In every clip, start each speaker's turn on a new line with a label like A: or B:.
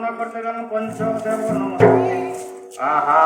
A: न कर्तव्य पंचदेव नमः आहा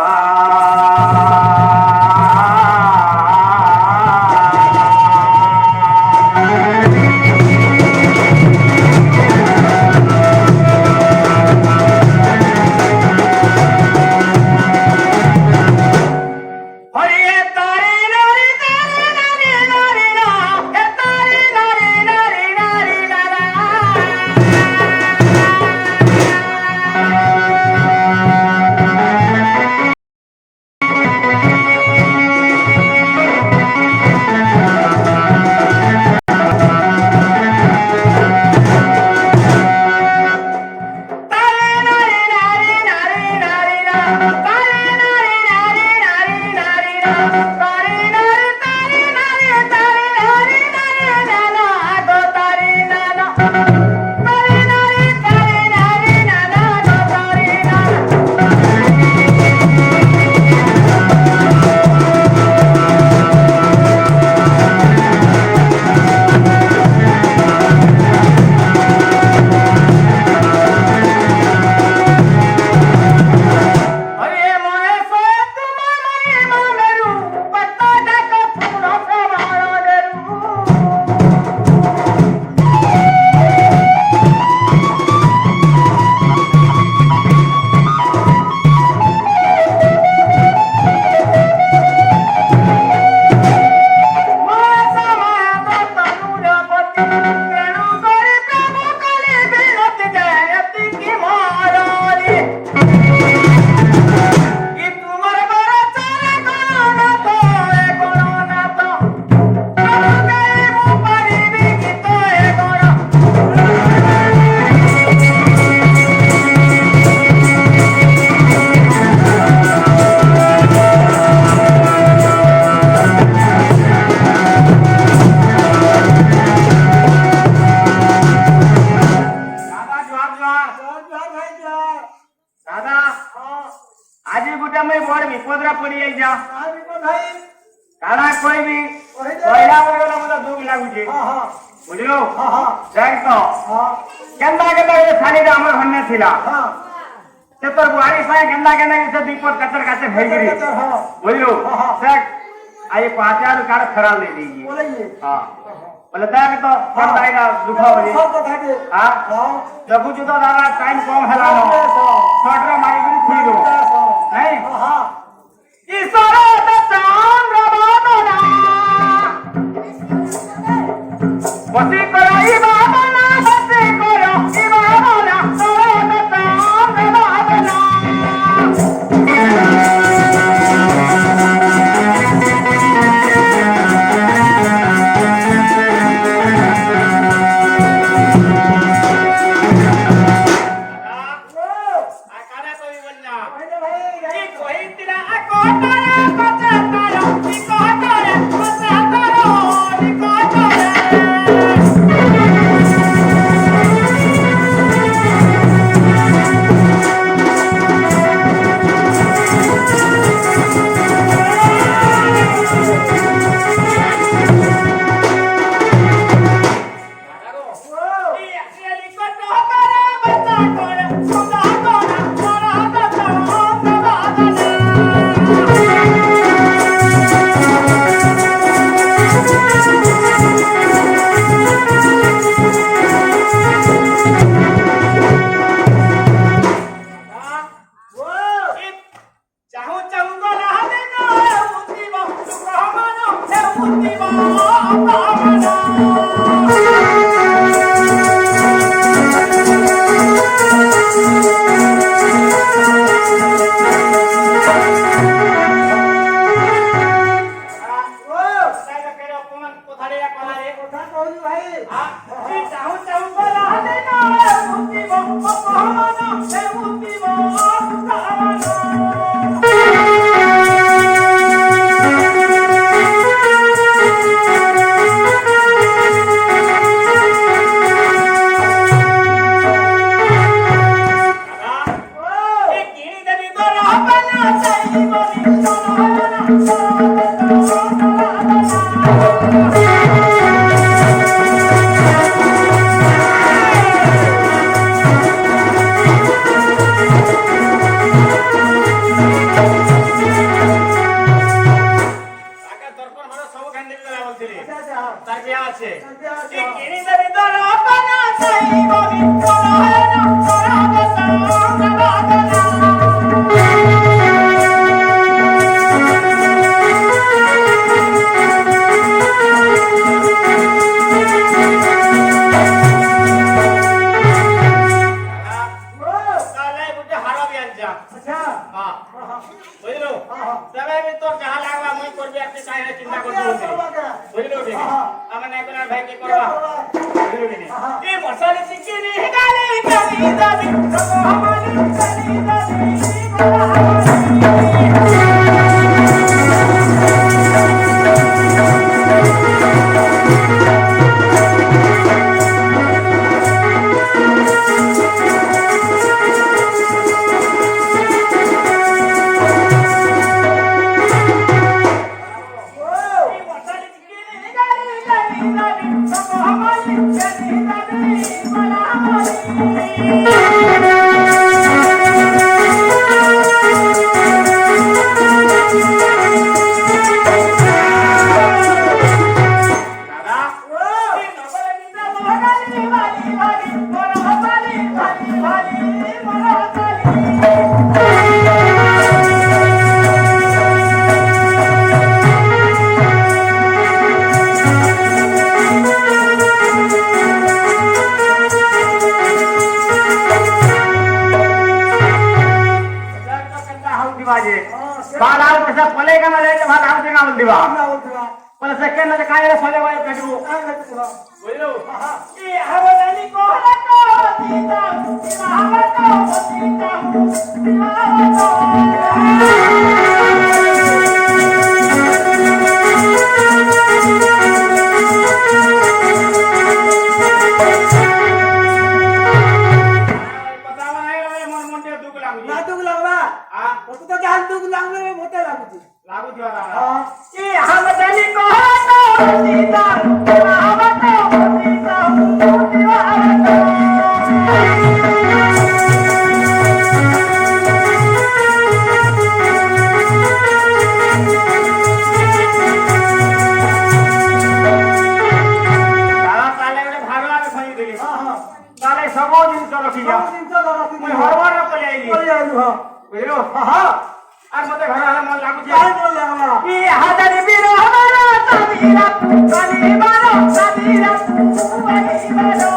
A: खराब ले लीजिए हाँ बोले तय तो फल आएगा दुखा हो जाए हाँ जब कुछ तो दादा टाइम कम है ना छोटा मारी भी खुल दो नहीं ईश्वर चांद बाबा बसी कराई बाबा ना बसी करो ई बाबा ना चांद बाबा ना अच्छा
B: अच्छा
A: हां
B: हां
A: বুঝলো
B: हां
A: তবে আমি তো যাহা লাগবা মই করবি আপনি কাইরে চিন্তা করতে বুঝলো ঠিক আমি নাই কোনা ভাই কি করবা বুঝলো কি এই মশালে চিকেনি গালি গালি দাবি সব আমালি গালি बाल आउ कसा पलेगा ना जायचं भात आउ दिगा बोल दिवा पण सेकंड मध्ये काय सोले बाय भेटू बोललो की हवनाली कोहला को सीता हवा को सीता लागू दिवा हां की हवनाली कोहला को सीता हवा को सीता दिवा सब जिन रखी जा मैं हरबार पले आइली बुझलो हां আর মতে ঘর হলে মন লাগুছে কাই বললে আমরা কি হাজারি বিরহ মারা সাবিরা কালি মারো সাবিরা কালি মারো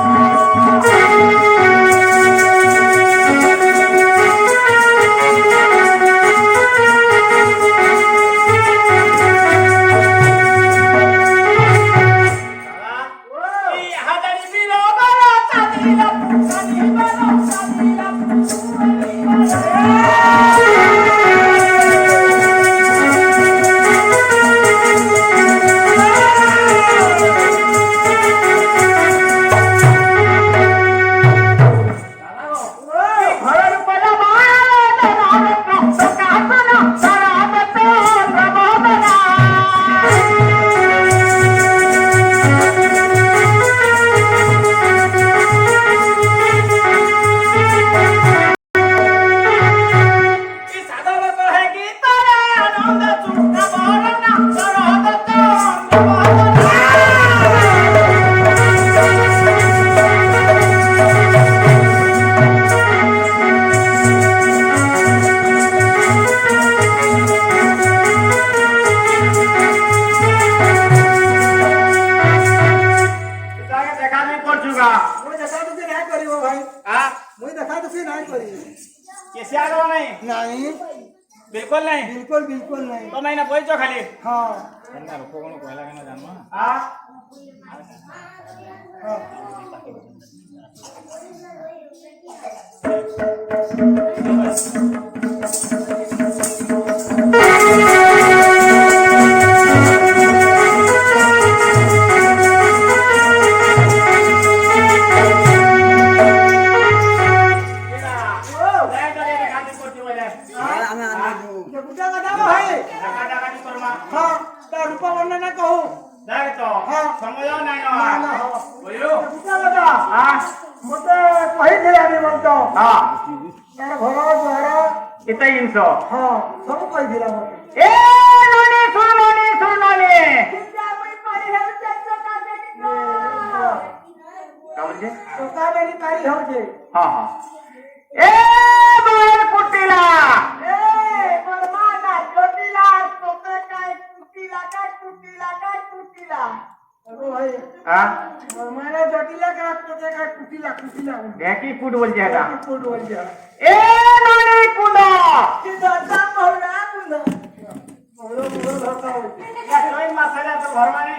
A: बिल्कुल नहीं
B: बिल्कुल बिल्कुल नहीं
A: तो मैं ना बोल चो खाली
B: हां
A: ना रुको कोनो कोयला के ना जानवा
B: हां
A: इतना इंच
B: हाँ सब कही दिला मत
A: ए नोनी सुन नोनी क्या बोलते
B: टोका मेरी पारी हो जे
A: हाँ हाँ ए बाहर कुटिला
B: ए बरमाना जोटिला टोका काय कुटिला अरे भाई
A: हाँ
B: बरमाना जोटिला का टोका काय कुटिला
A: ढेकी फूट बोल जाएगा
B: फुट बोल जा
A: ए नोनी कुंड नवीन मसाल्याचं भरवाने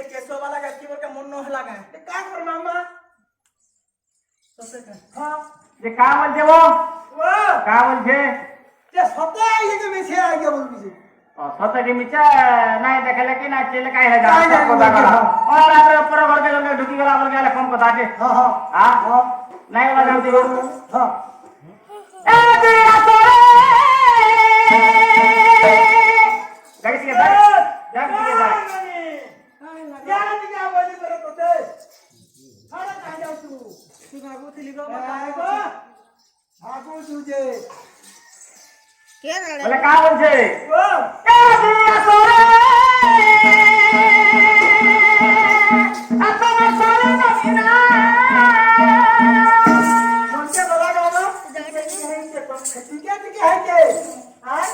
B: केशवाला गच्चीवर का मन नहला काय ते काय कर मामा तसे काय हां
A: जे का बोलते वो का बोलते
B: ते स्वतः ये के मिसे आ गया बोल मिसे
A: स्वतः के मिचा नहीं देखले कि ना चले काय है जा को दागा और रात ऊपर घर के लोग ढुकी गला बोल गया फोन को दाटे
B: हां हां
A: हां नहीं वाला जानते हो
B: हां
A: ए तेरा तोरे गाड़ी के जा गाड़ी के जा
B: यार ती क्या बोली करत होते खाना काय जाऊ तू गागो तिली गो काय गो भागो तुझे
A: बोले का बोलছে
B: ओ
A: ए दिया तोरे आता मैं सारे नसीना
B: कोणते बोला गावा ठीक आहे के हां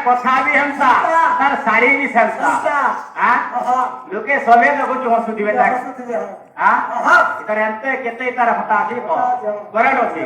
A: କଥା ବି ହେନ୍ତା ତାର ଶାଢୀ ବି ସେନ୍ତା ଲୋକେ ସବେ ଦେଖୁଛୁ ହସୁଥିବେ ତାର ଏତେ କେତେ ତାର ହତା ଅଛି କରେଣ୍ଟ ଅଛି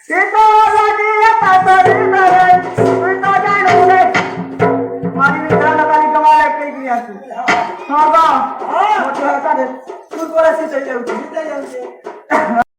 B: सीता लागी तातरी करे तू तो जानू रे मारी विचार लगाली कमाल कई किया तू हां बा मोठा का तू कोरा सीता जाऊ